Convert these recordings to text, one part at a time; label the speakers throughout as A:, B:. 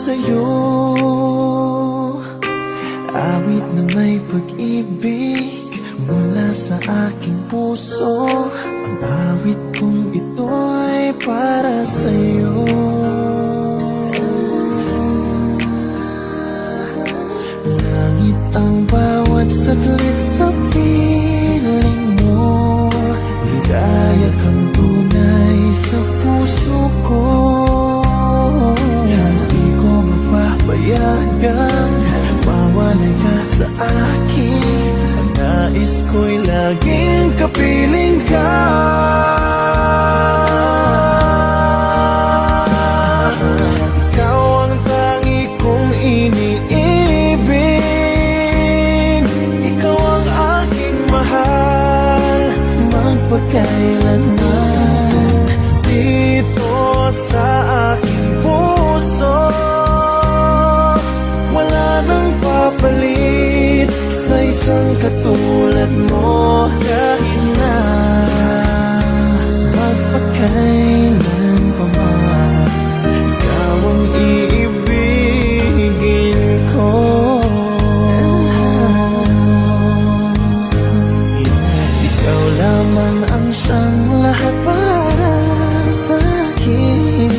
A: sa'yo. Awit na may pag-ibig mula sa aking puso. Ang awit kong ito'y para sa'yo. Langit ang bawat saglit sa piling mo. Ligaya kang tunay sa puso ko. Hindi ko mapapayagan mawalay ka sa akin. Ang nais ko'y laging kapiling ka. Ikaw ang tangi kong iniibig. Ikaw ang aking mahal magpakailanman. Dito sa aking puso wala nang papalit sa isang katulad mo. Kahit na magpakailan pa man, ikaw ang iibigin ko. Ikaw lamang ang siyang lahat para sa akin.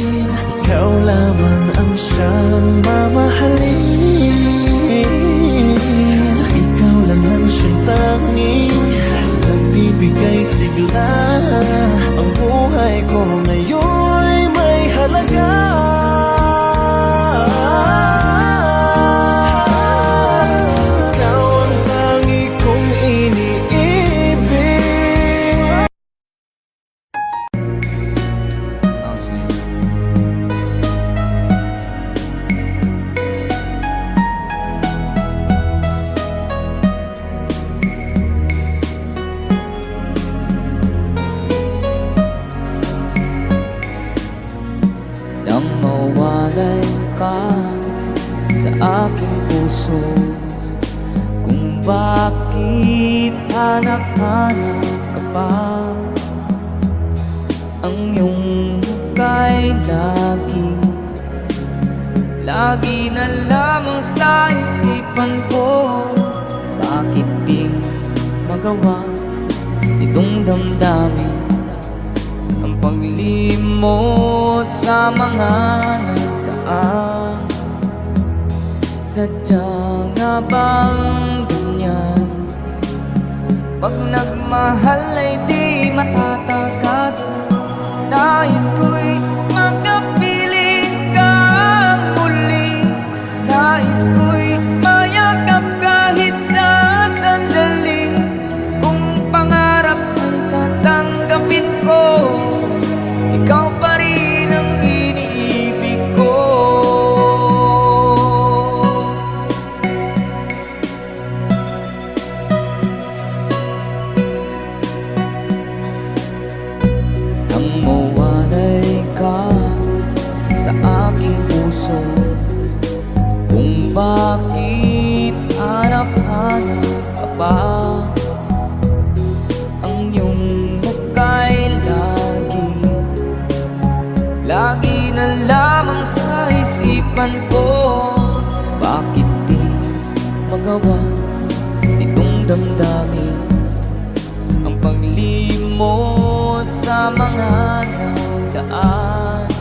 A: Ikaw lamang ang siyang mamahalin. Ikaw lang ang siyang tanging nagbibigay sigla. Ang buhay ko ngayon'y may halaga. Ikaw ang tangi kong iniibig.
B: Sounds sweet. Nang mawalay ka sa aking puso, kung bakit hanap-hanap ka pa. Ang iyong muka'y lagi na lamang sa isipan ko. Bakit di magawa itong damdamin ang paglimot sa mga nagdaan? Sadya nga bang ganyan? Pag nagmahal ay di matatagasan. Nais ko'y makapiling ka muli. Nais ko'y mayakap kahit sa sandali. Kung pangarap kong tatanggapin ko, ikaw pa rin ang iniibig ko. Nang mawalay ka sa aking puso, kung bakit hanap-hanap ka pa. Ang iyong muka'y lagi na lamang sa isipan ko. Bakit di magawa itong damdamin ang paglimot sa mga nagdaan?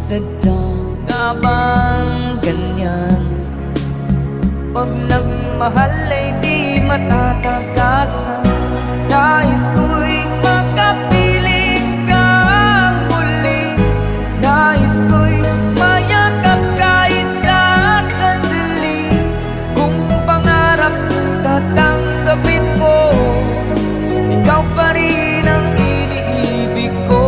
B: Sadya nga bang ganyan? Pag nagmahal ay di matatagasan. Nais ko'y makapiling ka muli. Nais ko'y mayakap kahit sa sandali. Kung pangarap ko'y tatanggapin mo, ikaw pa rin ang iniibig ko.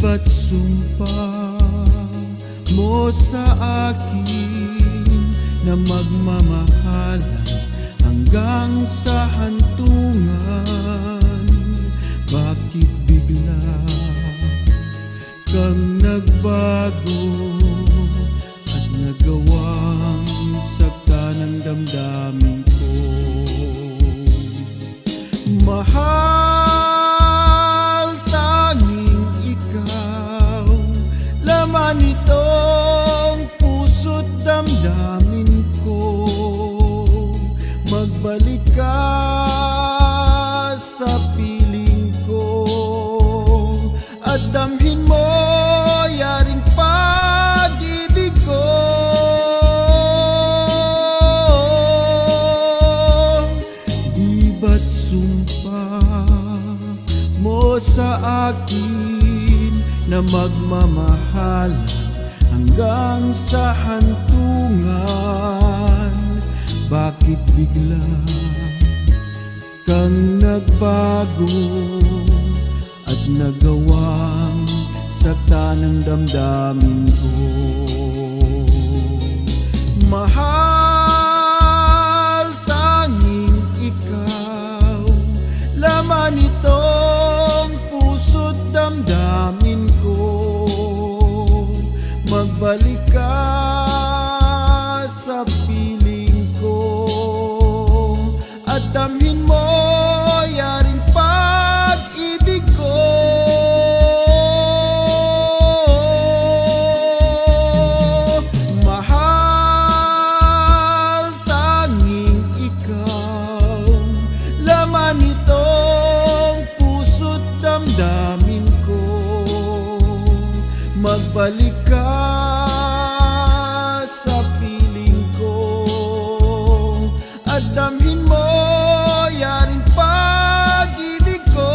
C: ba't sumpa mo sa akin na magmamahalan hanggang sa hantungan? Bakit bigla kang nagbago at nagawang sakta ng damdamin ko? Mahal, tanging ikaw, laman itong puso't damdamin ko. Magbalik ka sa piling ko at damhin mo yaring pag-ibig ko. Di ba't sumpa mo sa akin na magmamahal hanggang sa hantungan? Bakit bigla kang nagbago at nagawang sakta ng damdamin ko? Mahal, tanging ikaw, laman itong puso't damdamin ko. Magbalik ka sa piling ko at damhin mo yaring pag-ibig ko. Mahal, tanging ikaw, laman itong puso't damdamin ko. Magbalik ka sa piling ko at damhin mo yaring pag-ibig ko.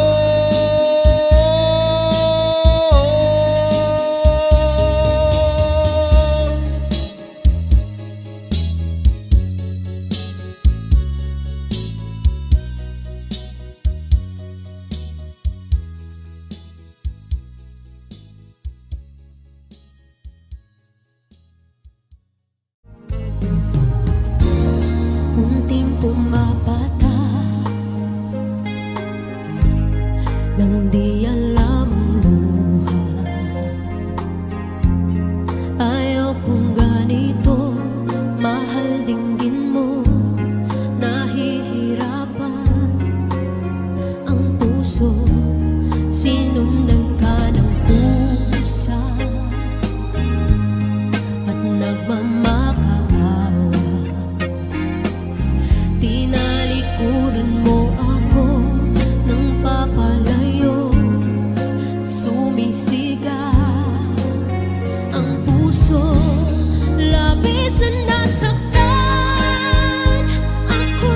D: Unting pumapata nang di alam ang buhay. Ayaw kong ganito, mahal dinggin mo. Nahihirapan ang puso, sinundan ka ng pusa at nagmamakaawa. Tinalikuran mo ako ng papalayo, sumisigaw ang puso, labis na nasaktan ako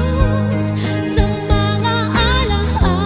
D: sa mga alaala.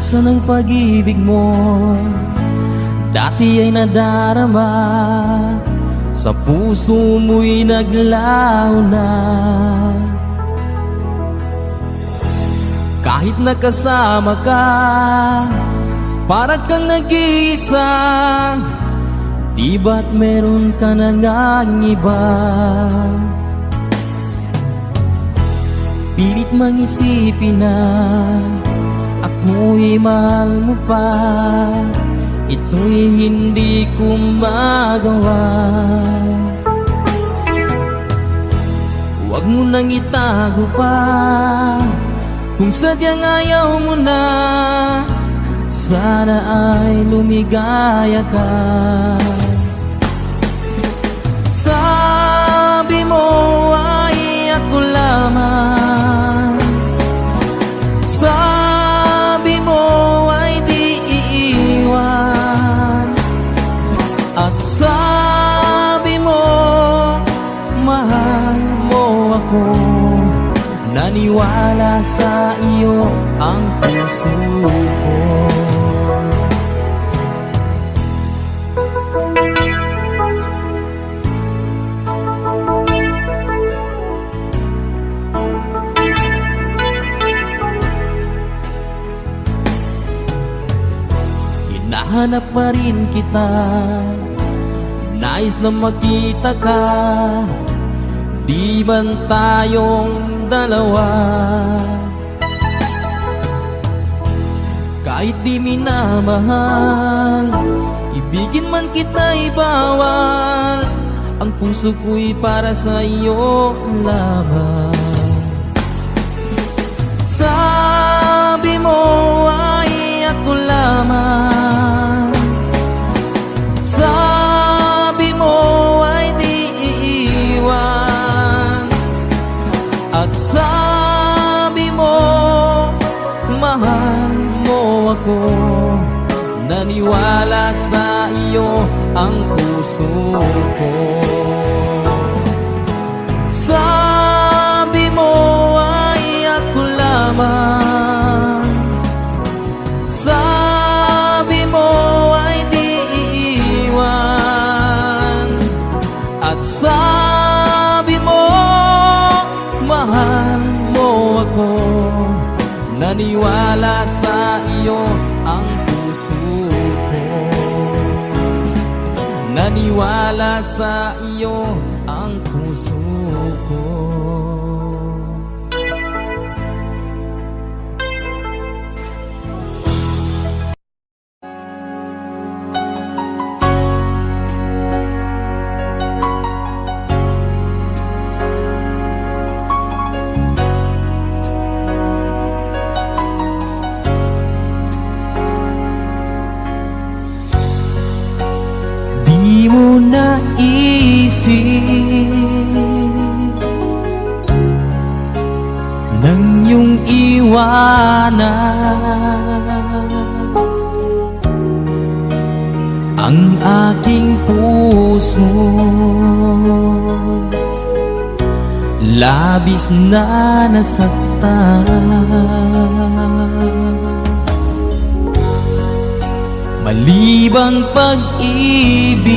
A: Asan ang pag-ibig mo? Dati ay nadarama, sa puso mo'y naglaho na. Kahit nakasama ka, parang kang nag-iisa. Di ba't meron ka na ngang iba? Pilit mang isipin na ako'y mahal mo pa. Ito'y hindi ko magawa. Huwag mo nang itago pa, kung sadyang ayaw mo na. Sana ay lumigaya ka. Sabi mo ay ako lamang, sabi mo ay di iiwan, at sabi mo mahal mo ako. Naniwala sa iyo ang puso ko. Hinahanap pa rin kita, nais na makita ka. Di man tayong dalawa, kahit di minamahal, ibigin man kita'y bawal. Ang puso ko'y para sa iyo lamang. Sabi mo ay ako lamang, sabi mo ay di iiwan, at sabi mo mahal mo ako. Naniwala sa iyo ang puso ko. Sabi mo ay ako lamang, sabi mo ay di iiwan, at sabi mo mahal mo ako. Naniwala sa iyo ang puso ko. Naniwala sa iyo ang puso ko. Di mo naisip nang iyong iwanan ang aking puso. Labis na nasaktan, malibang pag-ibig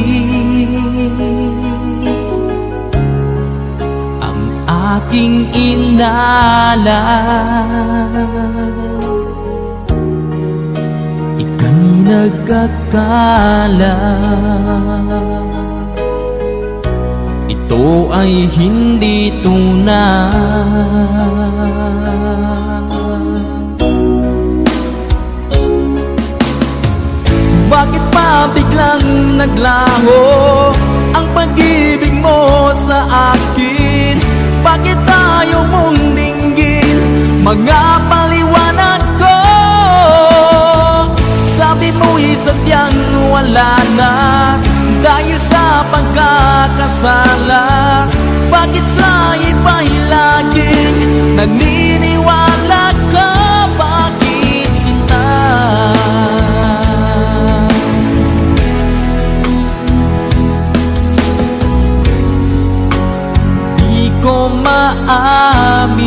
A: ang aking inalay. Ika'y nagkakala, ito ay hindi tunay. Bakit pa biglang naglaho ang pag-ibig mo sa akin? Bakit ayaw mong dinggin mga paliwanag ko? Sabi mo'y sadyang wala na dahil sa pagkakasala. Bakit sa iba'y laging naniniwala ka? Bakit sinta? Ko maamin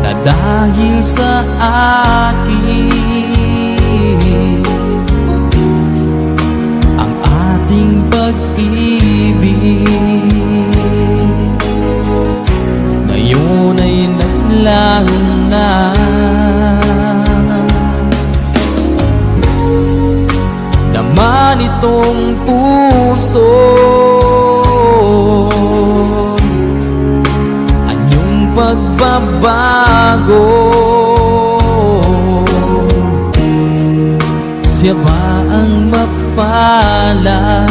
A: na dahil sa akin ang ating pag-ibig. Ngayon ay naglaho na, naman itong puso anyong pagbabago. Siya ba ang mapalad?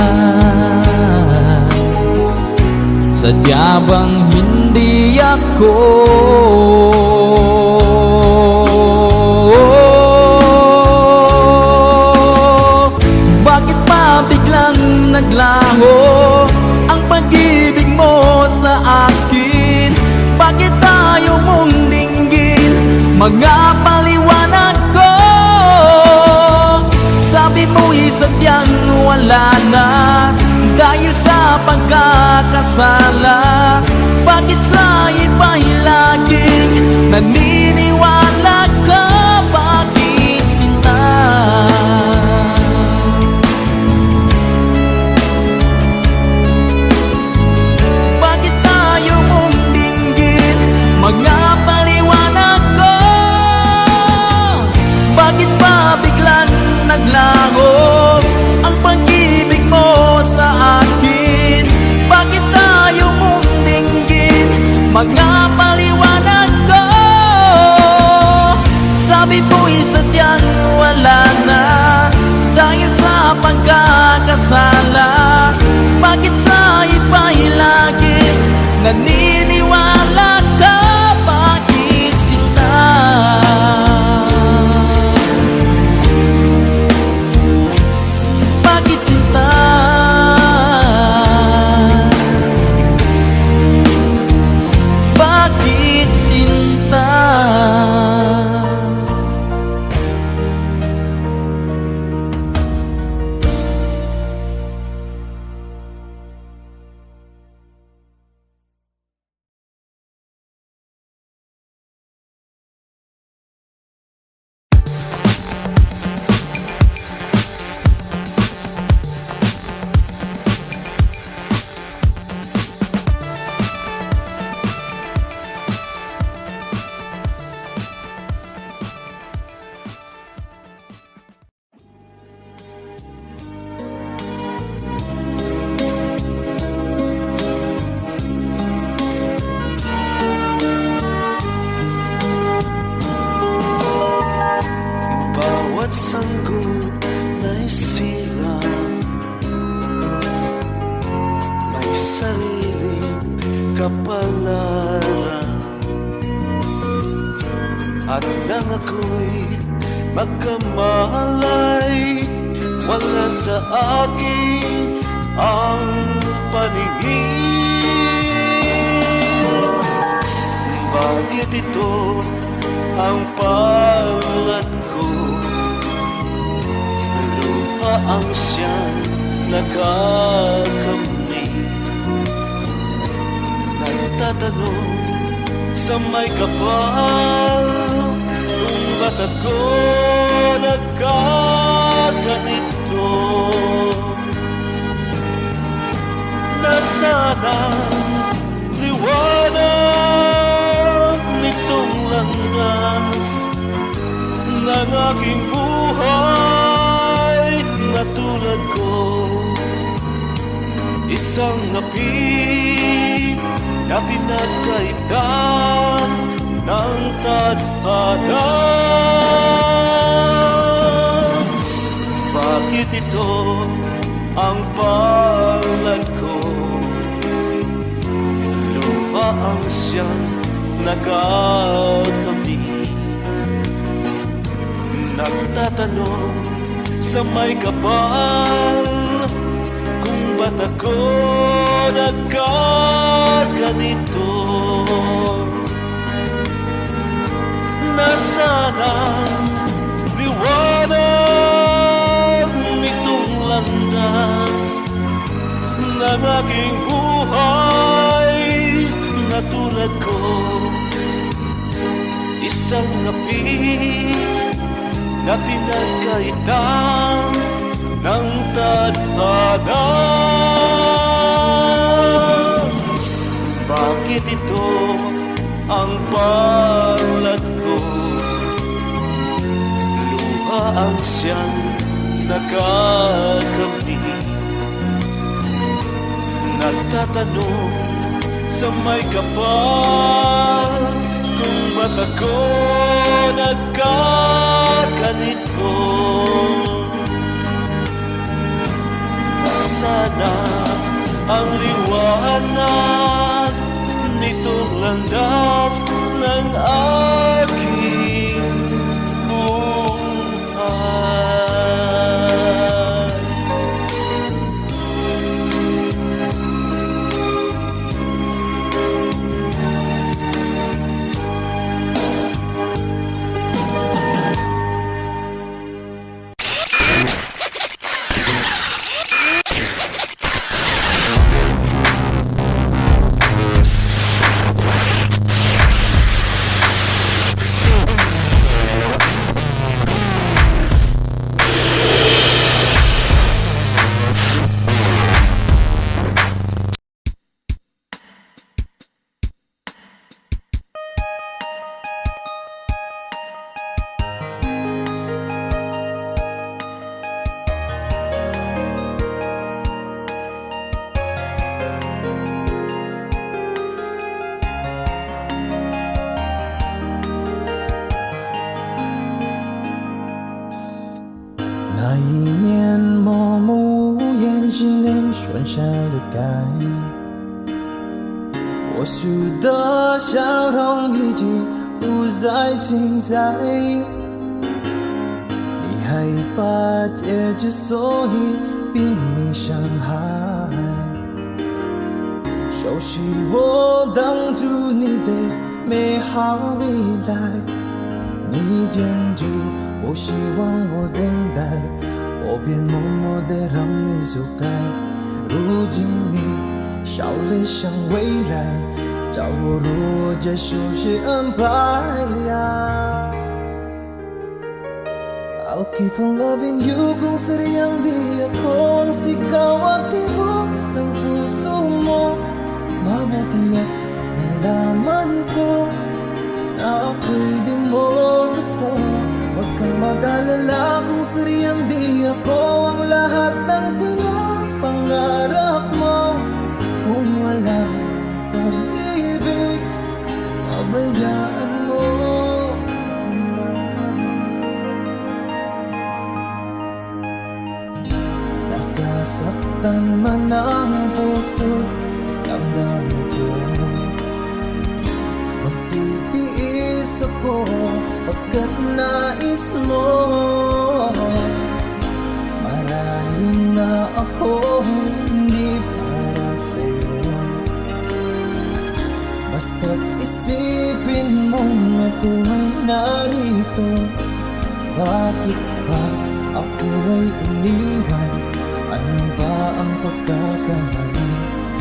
A: Sadya bang hindi ako? Bakit pa biglang naglaho ang pag-ibig mo sa akin? Bakit tayo mong dinggin mga paliwanag ko? Sabi mo'y sadyang wala na dahil sa pagkakasala. Bakit sa iba'y laging naniniwala ka? Bakit sinta? Bakit tayo mong dinggin mga paliwanag ko? Bakit ba biglang naglaho ang pag-ibig mo sa akin? Bakit tayo mong dinggin mga paliwanag ko? Sabi mo'y sadyang wala na dahil sa pagkakasala. Bakit sa iba'y laging naniniwala ka? Bakit sinta? Bakit sinta? Bakit sinta?
E: Bawat sanggol na'y sila, may sariling kapalaran. At nang ako'y magkamalay, wala sa akin ang paningin. Bakit ito ang palad ko? Lupa ang siyang nakakamni. Nagtatanong sa may kapal, kung ba't ako nagkaganito? Nasaan ang liwanag nitong landas ng aking buhay na tulad ko? Isang api na pinagkaitan ng tadhana. Bakit ito ang palad ko? Lupa ang siyang nakakamit. Nagtatanong sa may kapal, kung ba't ako nagkaganito? Nasaan ang liwanag nitong landas ng aking buhay na tulad ko? isang api na pinagkaitan ng tadhana. Bakit ito ang palad ko? Luha ang siyang nakakamit. Nagtatanong sa may kapal kung ba't ako nagkaganito. Sana ang liwanag nitong landas ng aking buhay.
C: 我数的笑容已经不再精彩，你害怕结局，所以拼命伤害。熟悉我当初你的美好未来，你坚持不希望我等待，我便默默地让你走开。如今你笑脸向未来，叫我如结束谁安排呀？I'll keep on loving you kung sadyang di ako ang sigaw at tibok ng puso mo. Mabuti at nalaman ko na ako'y di mo gusto. Huwag kang mag-alala kung sadyang di ako ang lahat ng pinapangarap mo. Kung wala pag-ibig, pabayaan mo. Nasasaktan man ang puso, damdamin ko. Magtitiis ako pagkat nais mo. Marahil na ako hindi para sa'yo. Basta't isipin mong ako ay narito. Bakit ba ako ay iniwan? Ano ba ang pagkakamali?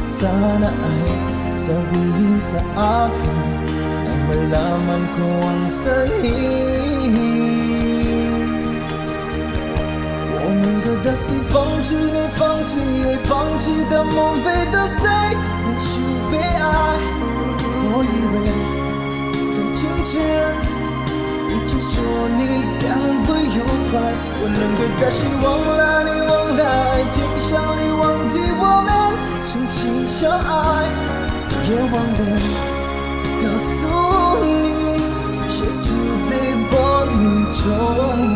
C: Sana ay sabihin sa akin nang malaman ko ang sanhi. 我宁可的是放弃你，放弃爱，放弃的梦被得谁也许被爱。我以为是今天一直说你将会愉快，我宁可的是忘了你，忘了爱情，想你忘记我们深情相爱，也忘了告诉你谁注定破命重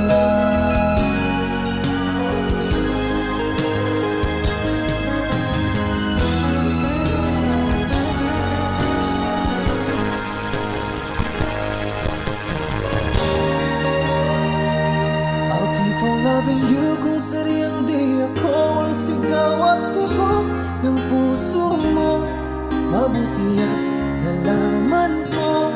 C: 来。Loving you kung sadyang di ako ang sigaw at tibok ng puso mo. Mabuti at nalaman ko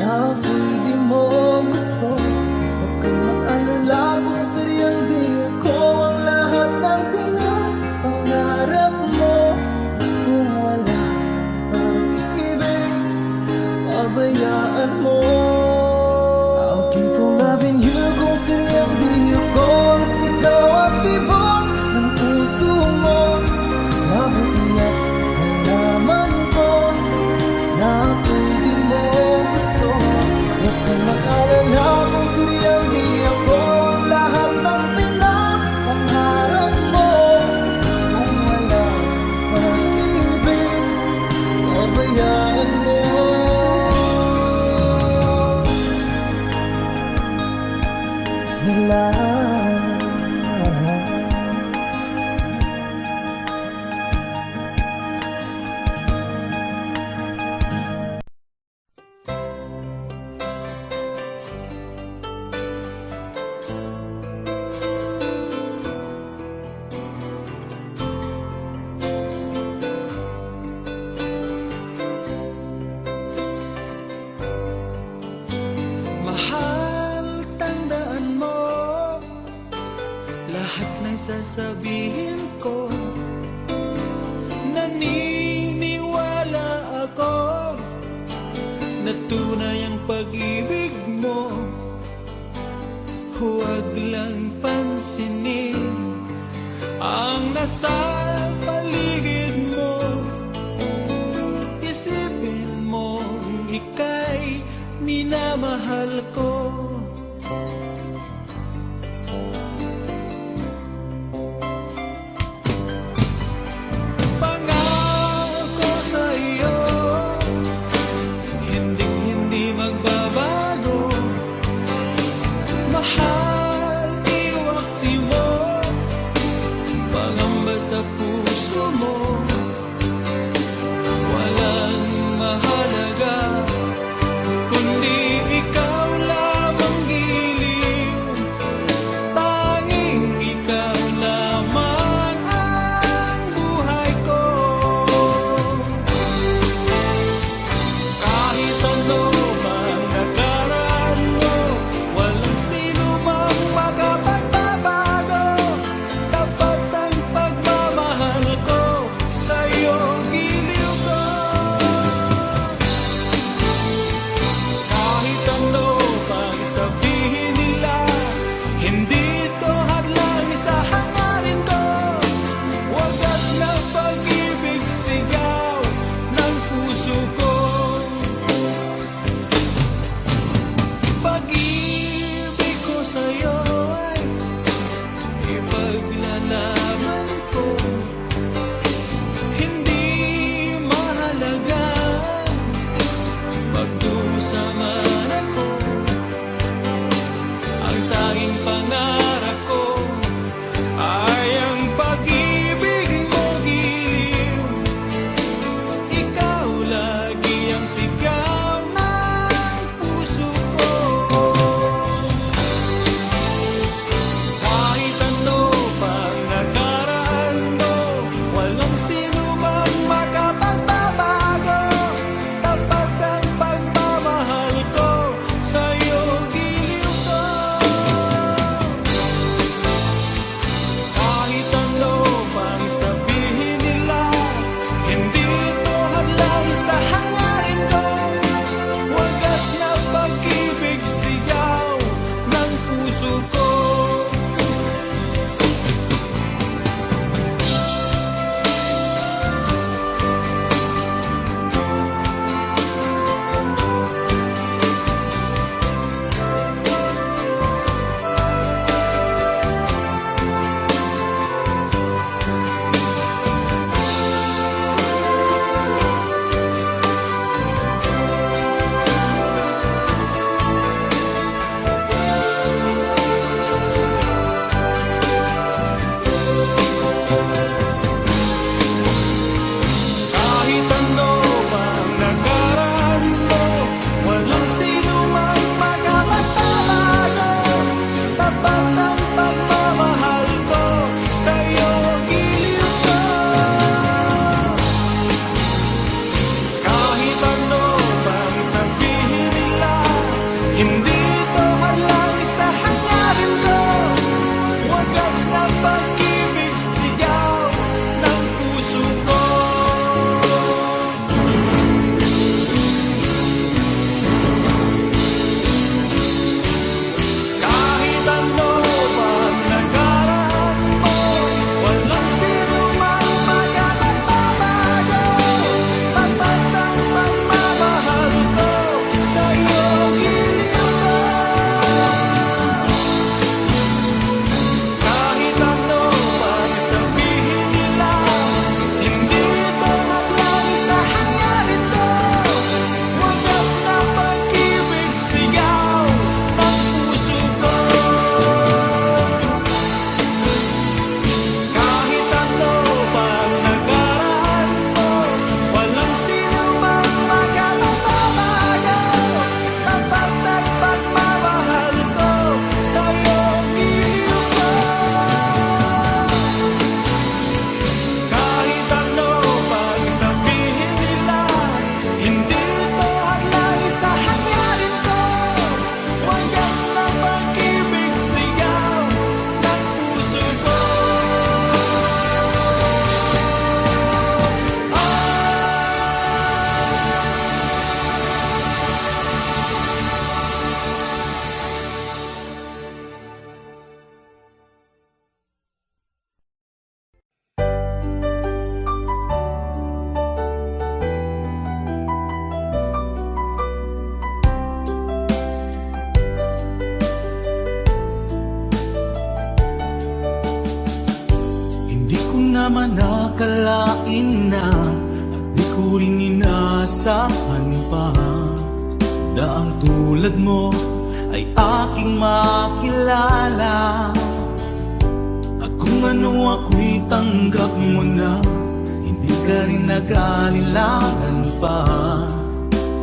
C: na ako'y di mo gusto. Huwag kang mag-alala kung sadyang di ako ang lahat ng pinapangarap mo. Kung wala pag-ibig, pabayaan mo. sasabihin ko. Naniniwala ako na tunay ang pag-ibig mo. Huwag lang pansinin ang nasa paligid mo. Isipin mo ika'y minamahal ko. Pangako sa iyo, hindi magbabago. Mahal, iwaksi mo, pangamba sa puso mo. Walang mahalaga kundi ikaw lang. maasahan pa na ang tulad mo ay aking makilala. At kung ano ako'y tanggap mo na, hindi ka rin nag-alilangan pa.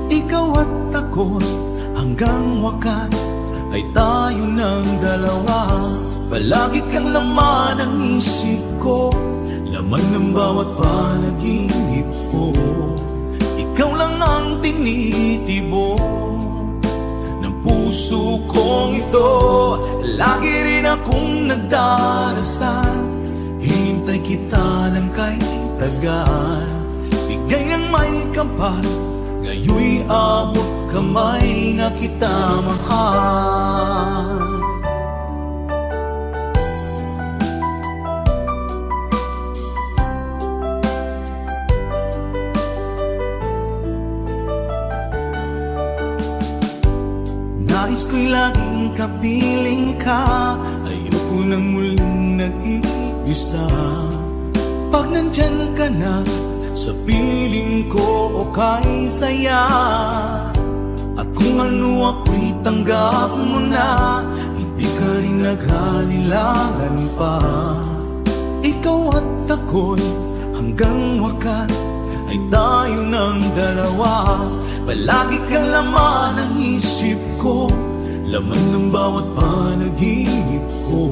C: Ikaw at ako hanggang wakas ay tayo ng dalawa. Palagi kang laman ng isip ko, laman ng bawat panaginip ko. Ikaw lang ang tinitibok ng puso kong ito. Lagi rin akong nagdarasal, hinintay kita ng kay tagal. Bigay ng may kapal, ngayon'y abot kamay na kita mahal. Nais ko'y laging kapiling ka, ayoko nang muling nag-iisa. Pag nandyan ka na, sa piling ko okay saya. At kung ano ako'y tanggap mo na, hindi ka rin naghalilangan pa. Ikaw at ako'y hanggang wakas ay tayo ng dalawa. Palagi kang laman ng isip ko, laman ng bawat panaginip ko.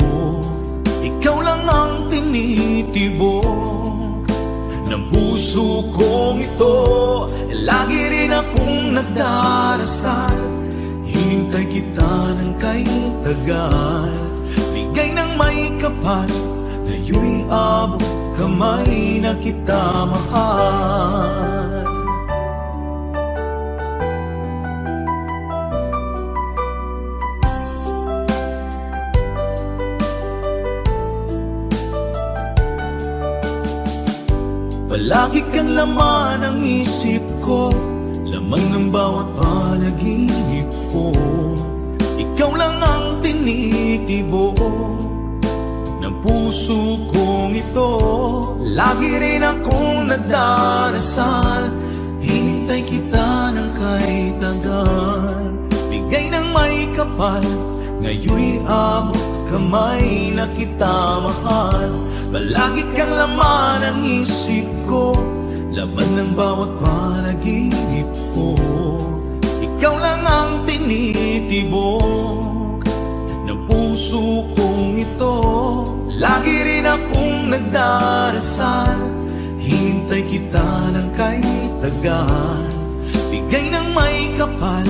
C: Ikaw lang ang tinitibok ng puso kong ito. Lagi rin akong nagdarasal, hinintay kita ng kay tagal. Bigay ng may kapal, ngayon'y abot kamay na kita mahal. Palagi kang laman ng isip ko, laman ng bawat panaginip ko. Ikaw lang ang tinitibok ng puso kong ito. Lagi rin akong nagdarasal, hinintay kita ng kay tagal. Bigay ng may kapal, ngayon'y abot kamay na kita mahal. Palagi kang laman ng isip ko, laman ng bawat panaginip ko. Ikaw lang ang tinitibok ng puso kong ito. Lagi rin akong nagdarasal, hinintay kita ng kay tagal. Bigay ng may kapal,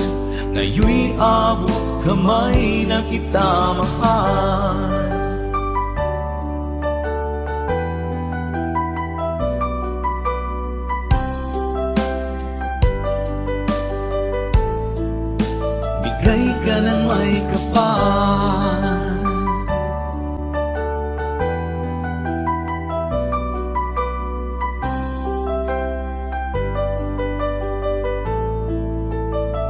C: ngayon'y abot kamay na kita mahal. Bigay ka ng may kapal,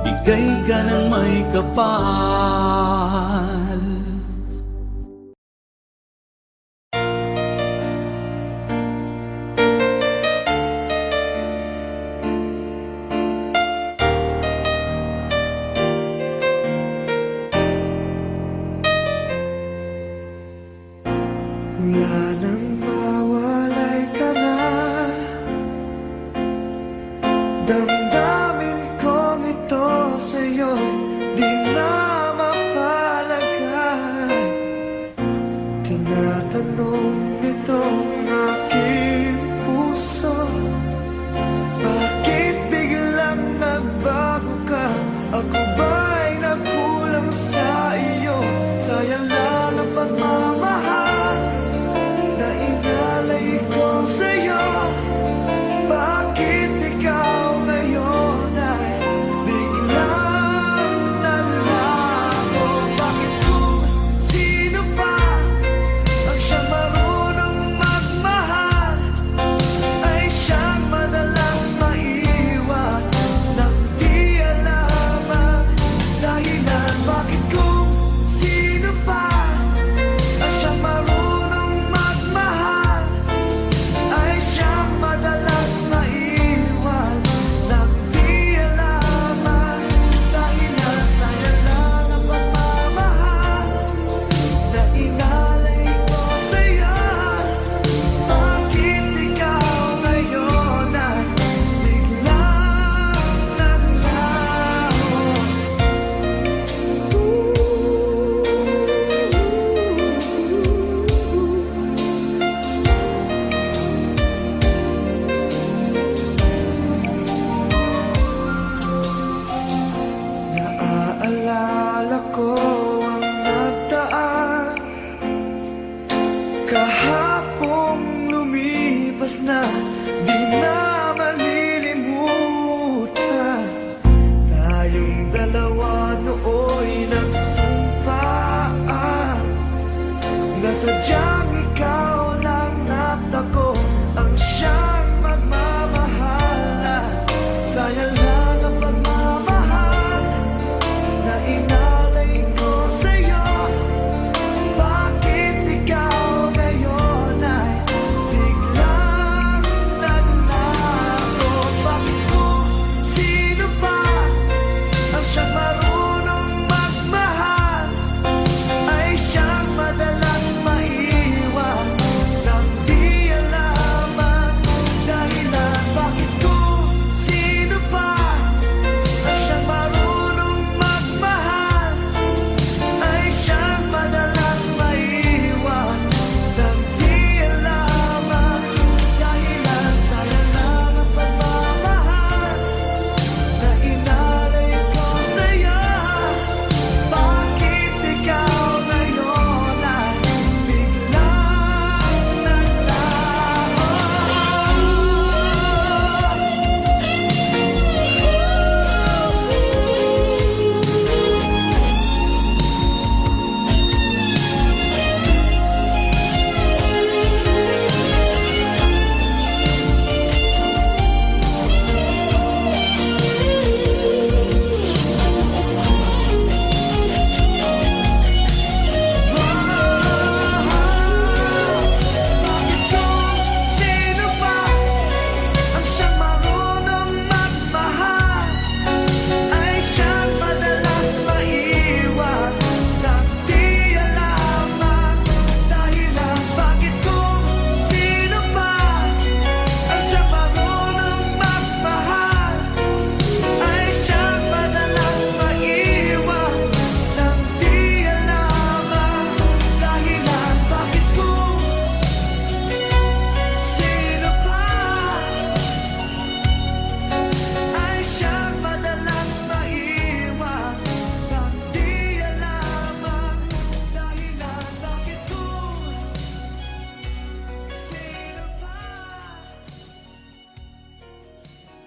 C: bigay ka ng may kapal. Wala nang mawalay ka na, damdamin kong ito sa'yo di na mapalagay. Tinatanong nitong aking puso, bakit biglang nagbago ka? Ako ba'y nagkulang sa iyo? Sayang lang ang pagmamahal na inalay ko sa'yo. Bakit ikaw ngayon sayang lang ang pagmamahal na inalay ko sa'yo. Bakit ikaw ngayon ay biglang naglaho? Bakit kung sino pa ang siyang marunong magmahal ay siyang madalas maiwan nang di alaman dahilan? Bakit kung sino pa ang siyang marunong magmahal ay siyang madalas maiwan nang di alaman dahilan? Sayang lang ang pagmamahal na inalay ko sa'yo. Bakit ikaw ngayon ay biglang naglaho? Bakit kung sino pa ang siyang marunong magmahal ay siyang madalas maiwan nang di alaman dahilan? Bakit kung sino pa ang siyang marunong magmahal ay siyang madalas maiwan nang di alaman dahilan? Bakit kung sino pa ay siyang madalas maiwan nang di alaman dahilan? Bakit kung sino pa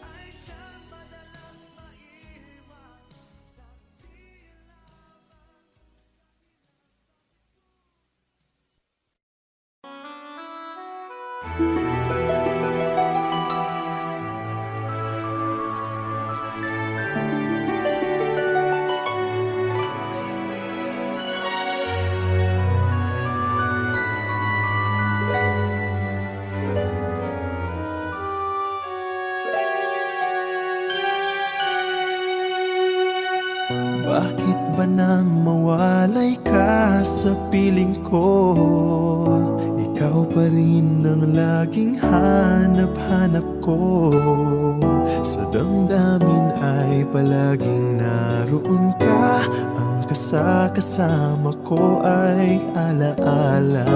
C: ay siyang madalas maiwan nang di alaman?
A: Bakit ba nang mawalay ka sa piling ko? Ikaw pa rin ang laging hanap-hanap ko. Sa damdamin ay palaging naroon ka. Ang kasama ko ay alaala.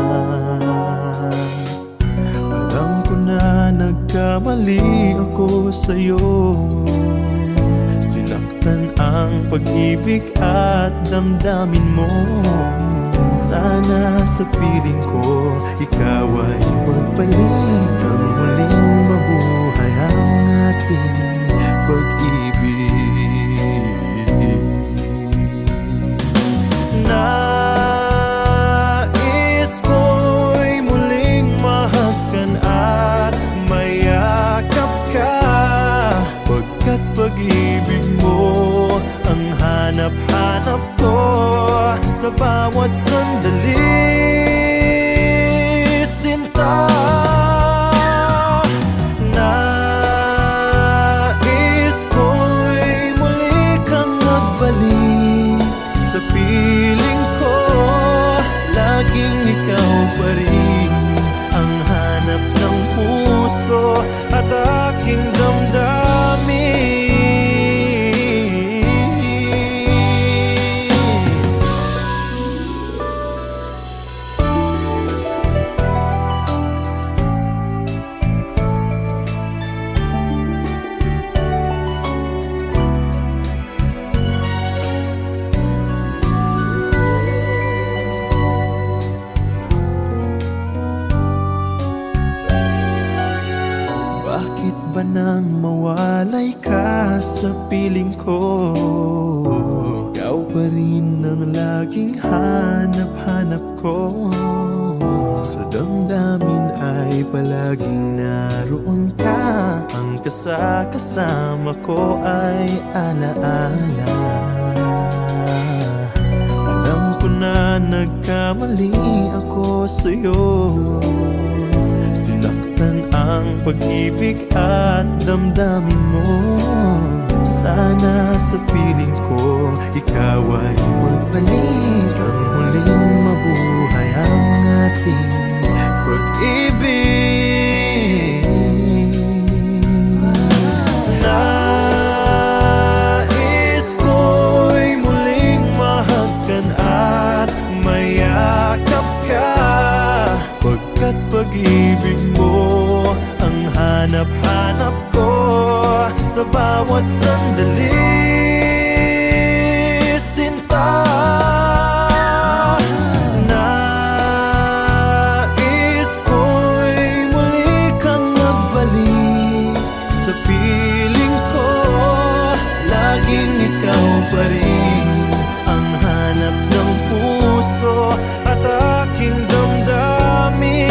A: Alam ko na nagkamali ako sa'yo. Sinaktan ang pag-ibig at damdamin mo. Sana sa piling ko ikaw ay magbalik. Ang muling mabuhay ang ating pag-ibig. Nais ko'y muling mahagkan at mayakap ka, pagkat pag-ibig mo ang hanap-hanap ko sa bawat sandali, sinta. Nais ko'y muli kang magbalik sa piling ko. Laging ikaw pa rin ang hanap ng puso at aking damdamin. Bakit ba nang mawalay ka sa piling ko? Ikaw pa rin ang laging hanap-hanap ko. Sa damdamin ay palaging naroon ka. Ang kasama ko ay alaala. Alam ko na nagkamali ako sa'yo. Sinaktan ang pag-ibig at damdamin mo. Sana sa piling ko ikaw ay magbalik. Ang muling mabuhay ang ating pag-ibig. Nais ko'y muling mahagkan at mayakap ka, pagkat pag-ibig mo ang hanap-hanap ko sa bawat sandali. Sinta, nais ko'y muli kang magbalik sa piling ko. Laging ikaw pa rin ang hanap ng puso at aking damdamin.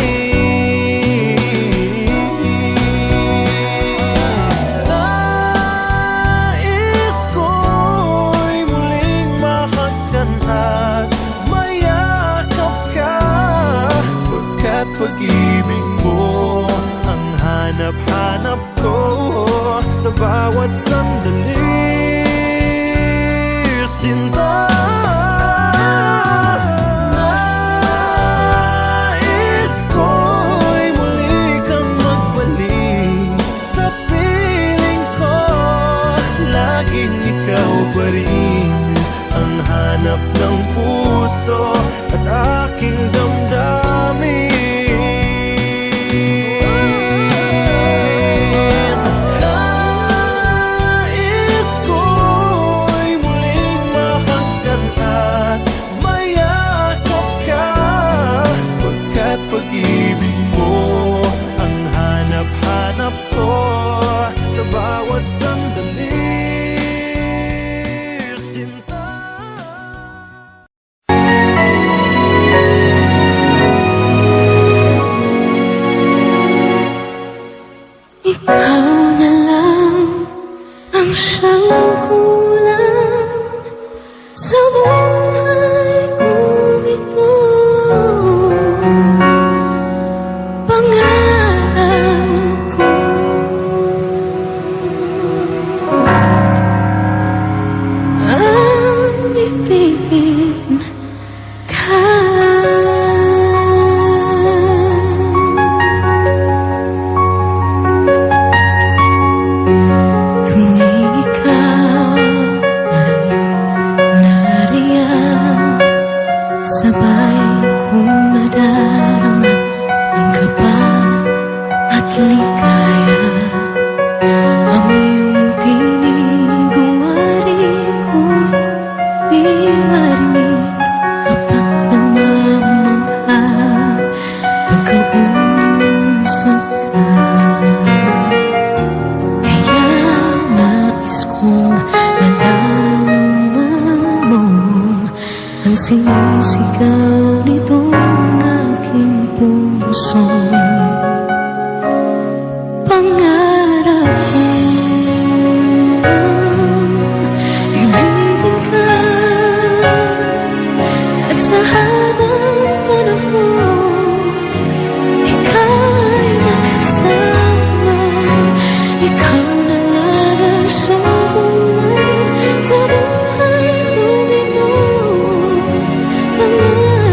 A: Pag-ibig mo ang hanap-hanap ko sa bawat sandali. Sinta, nais ko'y muli kang magbalik sa piling ko. Laging ikaw pa rin ang hanap ng puso at aking damdamin. Pag-ibig mo ang hanap-hanap ko sa bawat sandali. Sinta,
D: Ikaw na lang ang siyang kulang sa buhay kong ito. Pangarap ko ang ibigin ka. Tuwing ikaw ay nariyan, sabay kong nadarama ang kaba at ligaya. Ang iyong tinig uwarin ko di marinig kapag namamangha pagkausap ka. Kaya nais kong malaman mo ang sinisigaw nitong aking puso. Pangarap kong ibigin ka at sa habang panahon ikaw ay makasama. Ikaw na lang ang siyang kulang sa buhay kong ito. Pangarap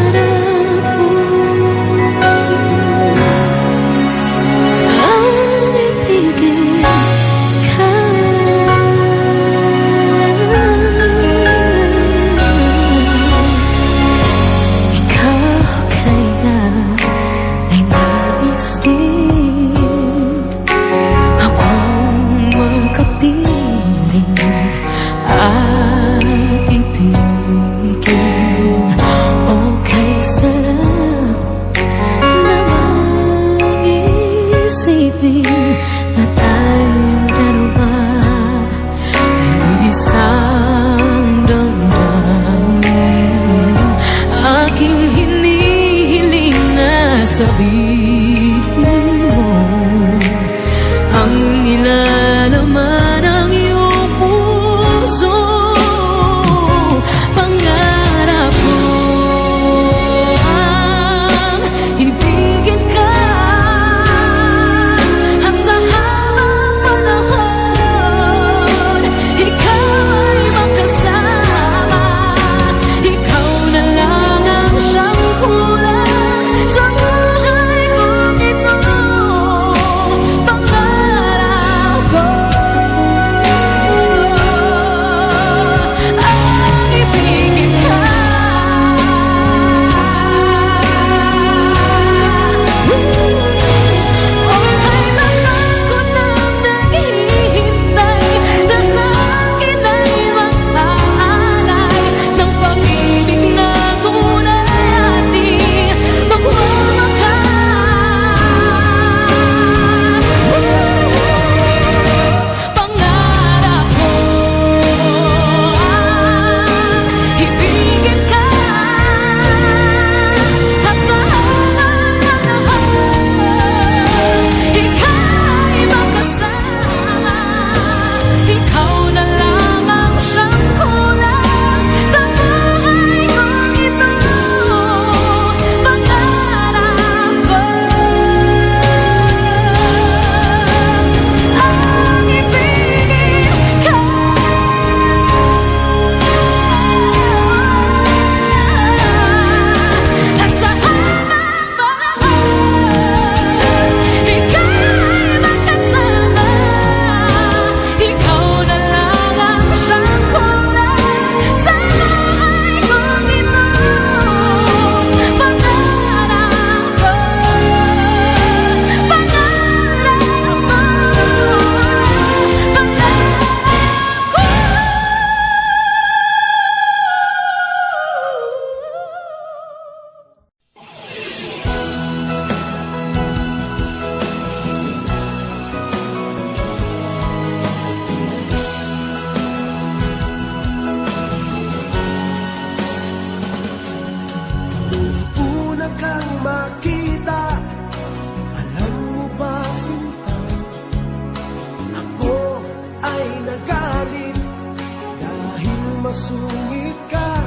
C: sungit ka,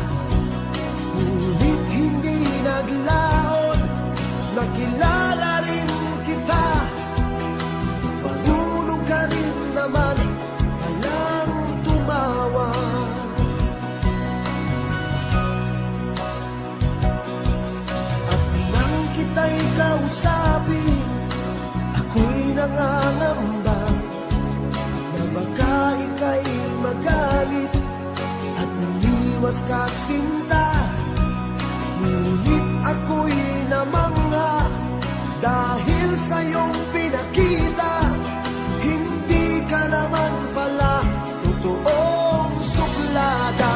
C: ngunit hindi naglaon. Nakilala rin kita, marunong ka rin naman, walang tumawa. At nang kita'y kausapin, ako'y nangangamba na baka ika'y magalit at umiwas ka sinta. Ngunit ako'y namangha dahil sa iyong pinakita, hindi ka naman pala totoong suklada.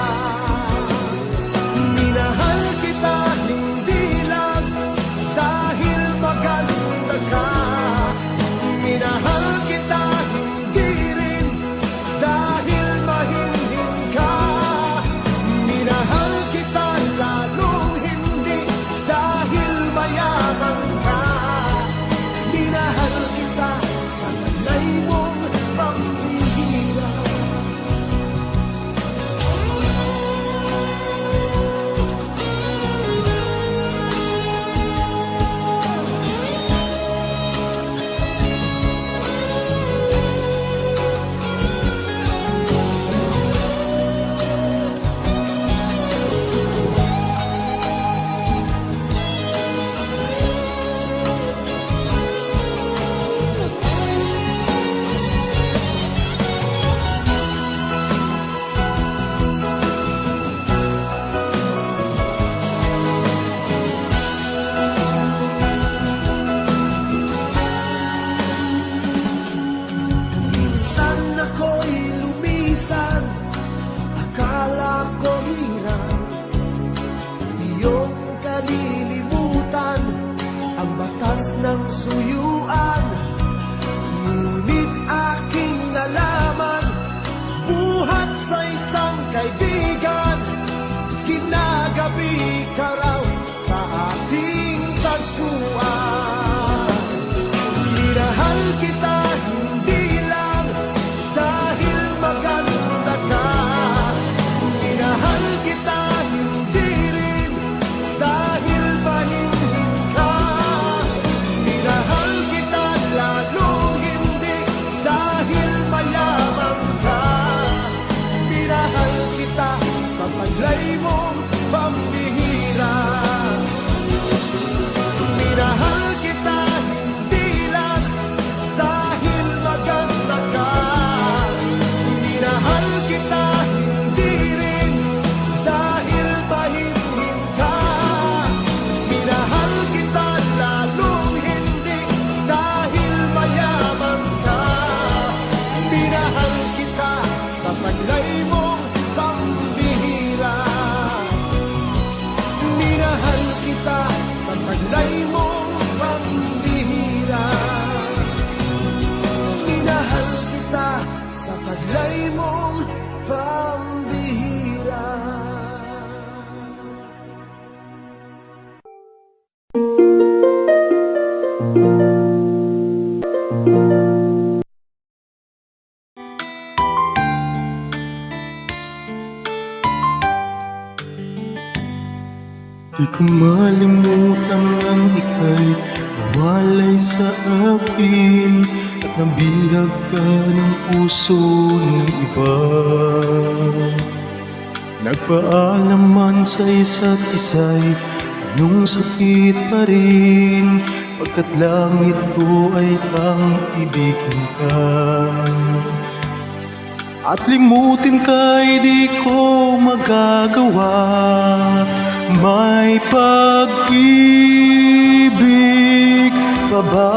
C: Minahal kita hindi lang dahil maganda ka, minahal kita hindi rin dahil mahinhin ka, minahal kita lalong hindi dahil mayaman ka, minahal kita sa taglay mong pambihira. Minsan ako'y lumisan, akala ko hirap iyong kalilimutan ang batas ng suyuan. Ngunit aking nalaman, buhat sa isang kaibigan, kinagabi ka raw sa ating tagpuan. Minahal kita hindi lang dahil maganda ka, minahal kita hindi rin dahil mahinhin ka, minahal kita lalong hindi dahil mayaman ka, minahal kita sa taglay mong pambihira. Minahal kita hindi lang dahil maganda ka, minahal kita hindi rin dahil mahinhin ka, minahal kita lalong hindi dahil mayaman ka, minahal kita sa taglay mong pambihira. Minahal kita sa taglay mong pambihira. Minahal kita sa taglay mong pambihira.
A: Di ko malimutan ang ika'y nawalay sa akin at nabihag ka ng puso ng iba. Nagpaalam man sa isa't isa'y anong sakit pa rin, pagkat langit ko ay ang ibigin ka. At limutin ka'y di ko magagawa, may pag-ibig pa ba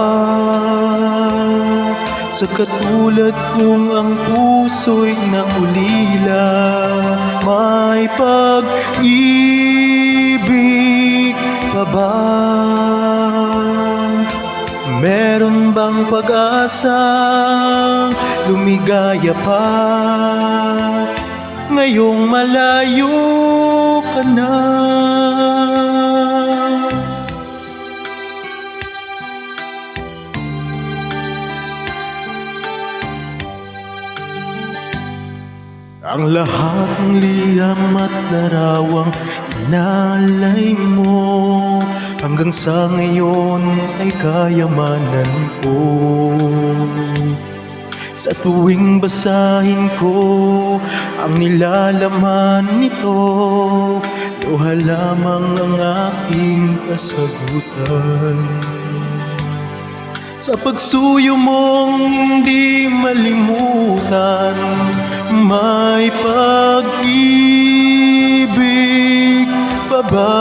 A: sa katulad kong ang puso'y naulila? May pag-ibig pa ba? Meron bang pag-asang lumigaya pa ngayong malayo ka na? Ang lahat ng liham at larawang inalay mo, hanggang sa ngayon ay kayamanan ko. Sa tuwing basahin ko ang nilalaman nito, luha lamang ang aking kasagutan. Sa pagsuyo mong hindi malimutan, may pag-ibig pa ba?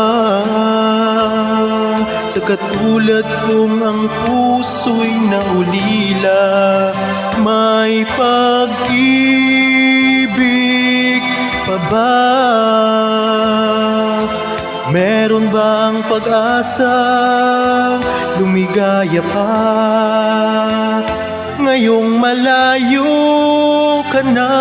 A: Sa katulad kong ang puso'y naulila, may pag-ibig pa ba? Meron bang pag-asa lumigaya pa? Ngayong malayo ka na.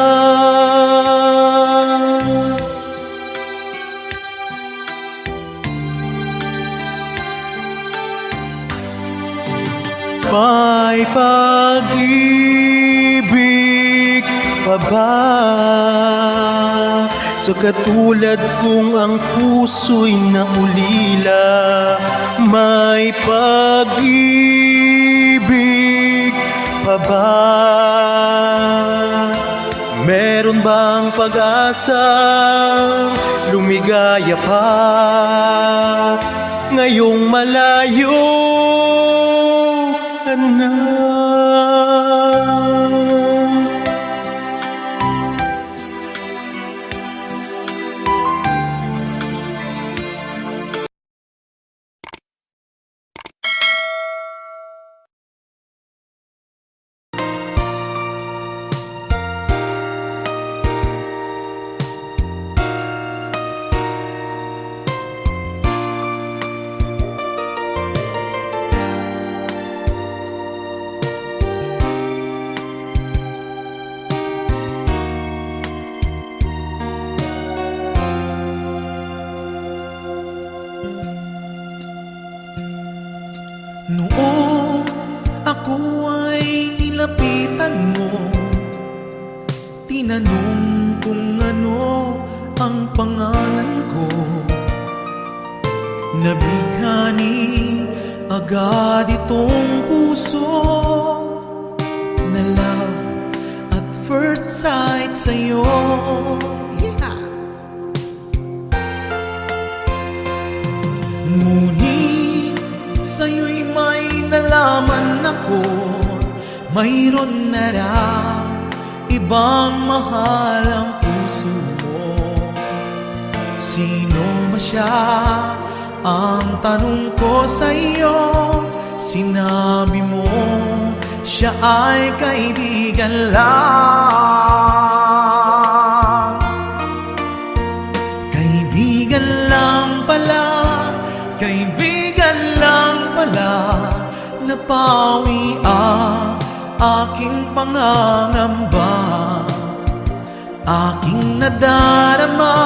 A: May pag-ibig pa ba? Sa katulad kong ang puso'y naulila, may pag-ibig pa ba? Meron bang pag-asa lumigaya pa? Ngayong malayo ka na.
C: Noong ako ay nilapitan mo, tinanong kung ano ang pangalan ko. Nabighani agad itong puso na love at first sight sa'yo. Yeah. Ngunit sa'yo'y may nalaman ako, mayroon na raw ibang mahal ang puso mo. Sino ba siya? Ang tanong ko sa'yo, sinabi mo siya ay kaibigan lang. Kaibigan lang pala, kaibigan lang pala, napawi ang aking pangangamba. Aking nadarama,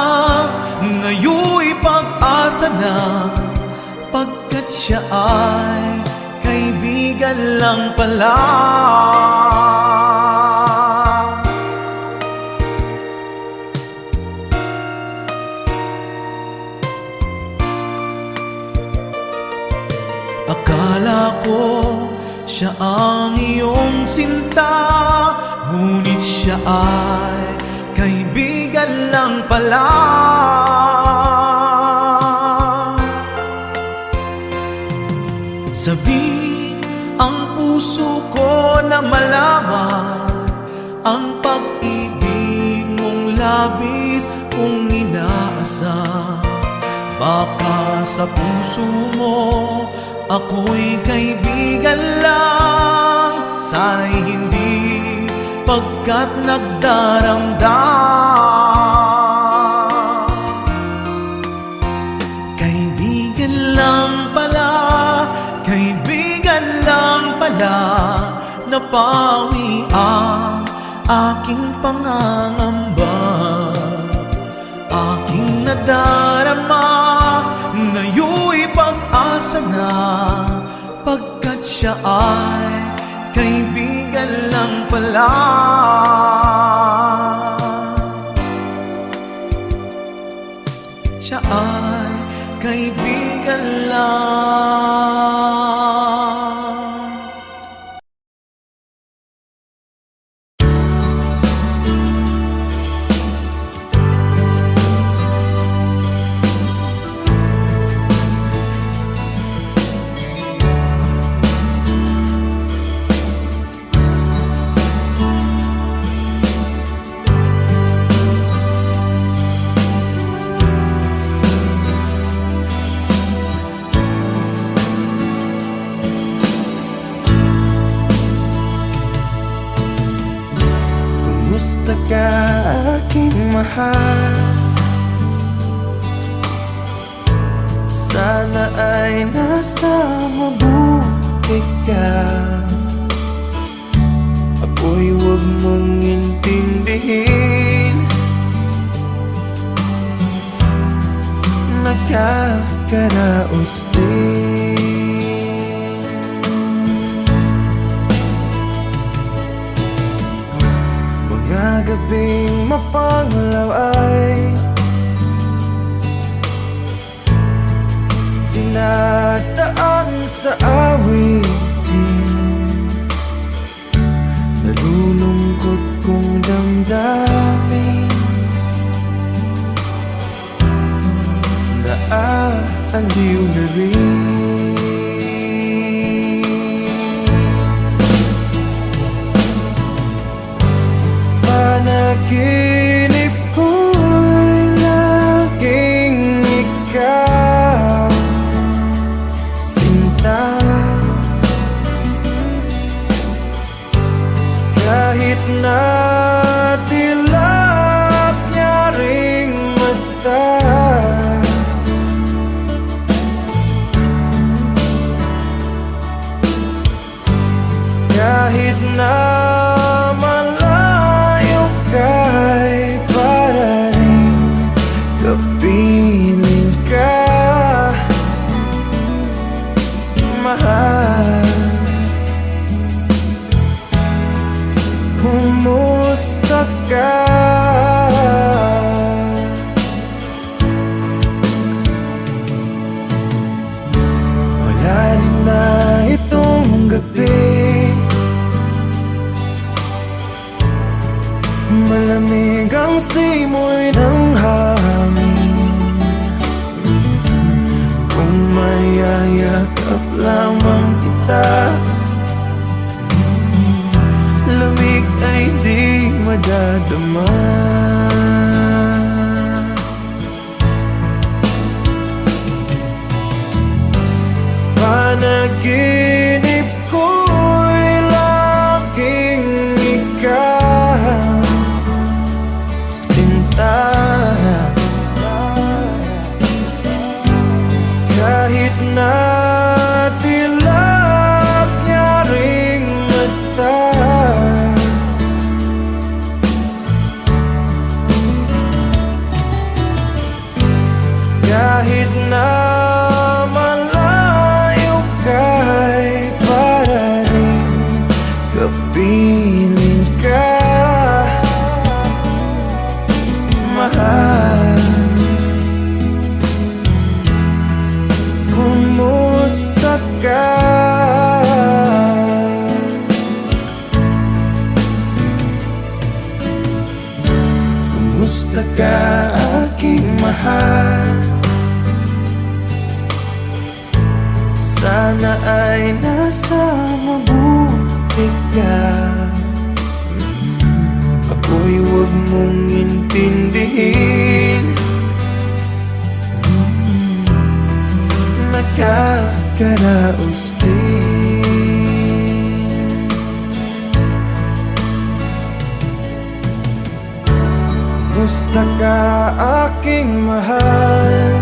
C: ngayon'y pag-asa na, pagkat siya ay kaibigan lang pala. Akala ko siya ang iyong sinta, ngunit siya ay kaibigan lang pala. Sabi ang puso ko na malaman ang pag-ibig mong labis kong inaasam. Baka sa puso mo ako'y kaibigan lang, sana'y hindi, pagkat nagdaramdam. Kaibigan lang pala, kaibigan lang pala, napawi ang aking pangangamba. Aking nadarama, ngayon'y pag-asa na, pagkat siya ay kaibigan lang pala. siya ay kaibigan lang. Kumusta ka, aking mahal? Sana ay nasa mabuti ka. Ako'y huwag mong intindihin, nakakaraos din. Mga gabing mapanglaw ay dinadaan sa awitin. Nalulungkot kong damdamin, naaaliw na rin. Panaginip ko'y laging ikaw, sinta. Kahit na dilap niya ring mata, kahit na kay para rin kapiling ka, mahal. Kumusta ka? Malalim na itong gabi, malamig ang simoy ng hangin. Kung mayayakap lamang kita, lamig ay di madadama. Panaginip ko'y laging ikaw, kahit na dilap niya ring mata, kahit na malayo kay para rin kapiling ka, mahal. Kumusta ka? Kumusta ka, aking mahal? Sana ay nasa mabuti ka. Ako'y huwag mong intindihin, nakakaraos din. Kumusta ka, aking mahal?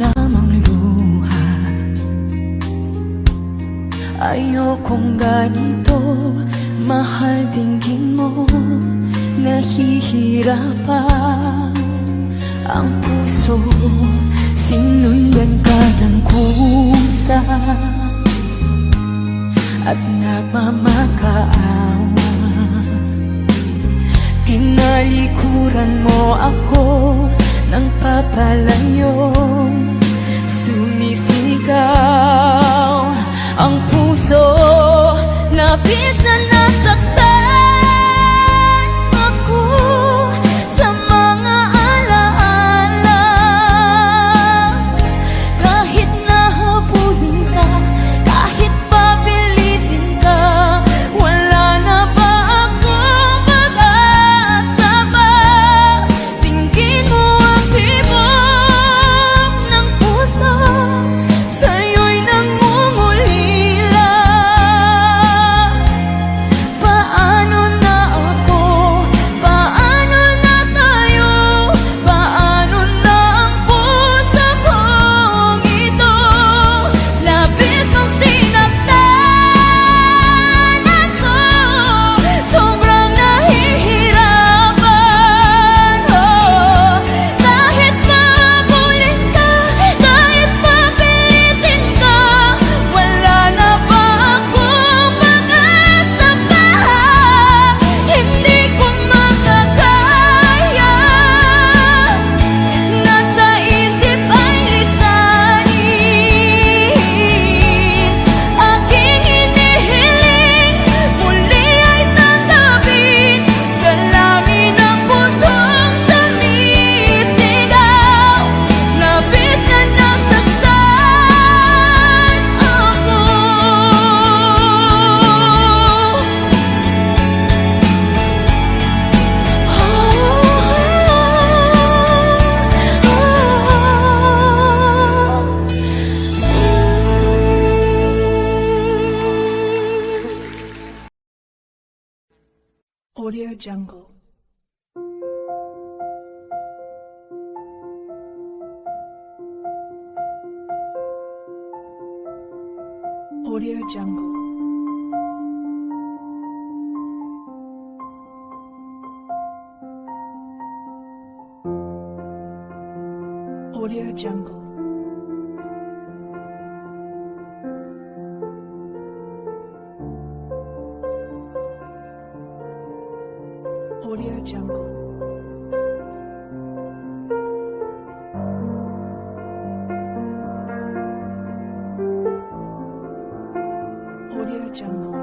B: lamang luha. Ayokong ganito, mahal dinggin mo. Nahihirapan ang puso, sinundan ka ng kusa at nagmamakaawa. Tinalikuran mo ako ng papalayo, sumisigaw ang puso, labis na nasaktan ako sa mga alaala. Kahit nahabulin ka, kahit papilitin ka, wala na ba akong pag-asa pa? Tingin mo ang tibok ng puso, sa'yo'y nangungulila. Paano na ako? Paano na tayo? Paano na ang puso kong ito? Labis mong sinaktan ako, sobrang nahihirapan. Oh, kahit mahabulin ka, kahit papilitin ka, wala na ba akong pag-asa pa? Hindi ko makakaya, nasa isip ay lisanin. Aking hinihiling, muli ay tanggapin, dalangin ang pusong sumisigaw. Labis na nasaktan ako.
F: Audio Jungle. Audio Jungle. Audio Jungle. Audio Jungle. Audio Jungle.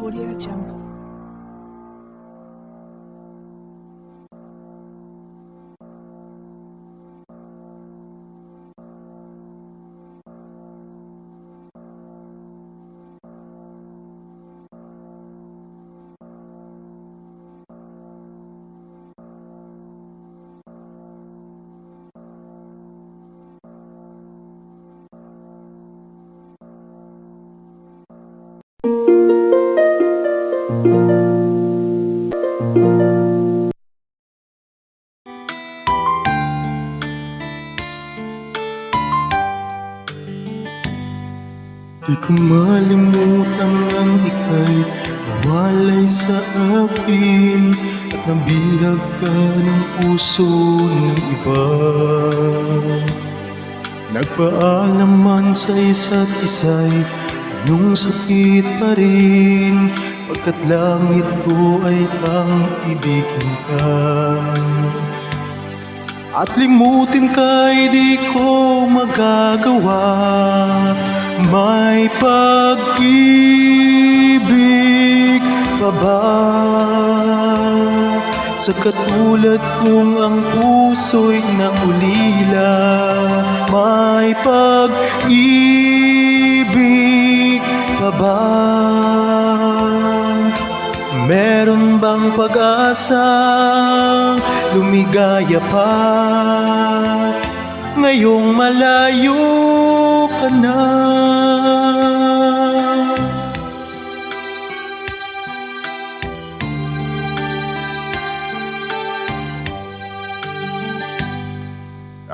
F: Audio Jungle.
A: Di ko malimutan ang ika'y nawalay sa akin at nabihag ka ng puso ng iba. Nagpaalam man sa isa't isa'y anong sakit pa rin, pagkat langit ko ay ang ibigin ka. At limutin ka'y di ko magagawa, may pag-ibig pa ba? Sa katulad kong ang puso'y naulila, may pag-ibig pa ba? Meron bang pag-asa lumigaya pa ngayong malayo ka na?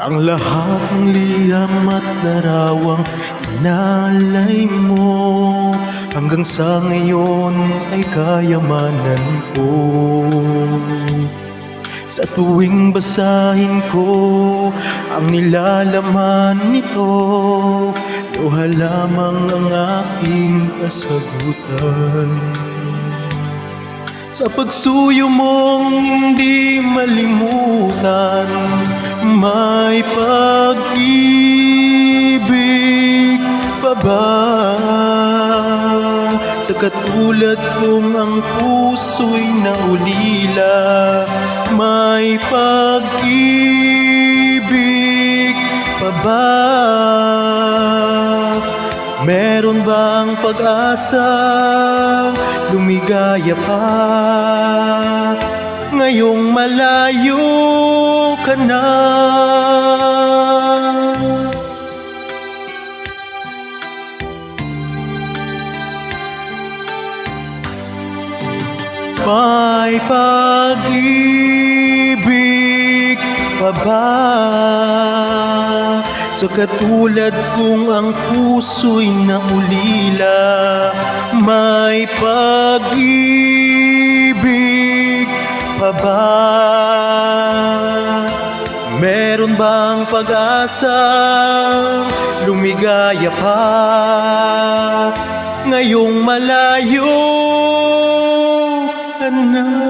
A: Ang lahat ng liham at larawang inalay mo, hanggang sa ngayon ay kayamanan ko. Sa tuwing basahin ko ang nilalaman nito, luha lamang ang aking kasagutan. Sa pagsuyo mong hindi malimutan, may pag-ibig pa ba? Sa katulad kong ang puso'y naulila, may pag-ibig pa ba? Meron bang pag-asa lumigaya pa? Ngayong malayo ka na. May pag-ibig pa ba? Sa katulad kong ang puso'y naulila, may pag-ibig pa ba? Meron bang pag-asa lumigaya pa? Ngayong malayo ka na.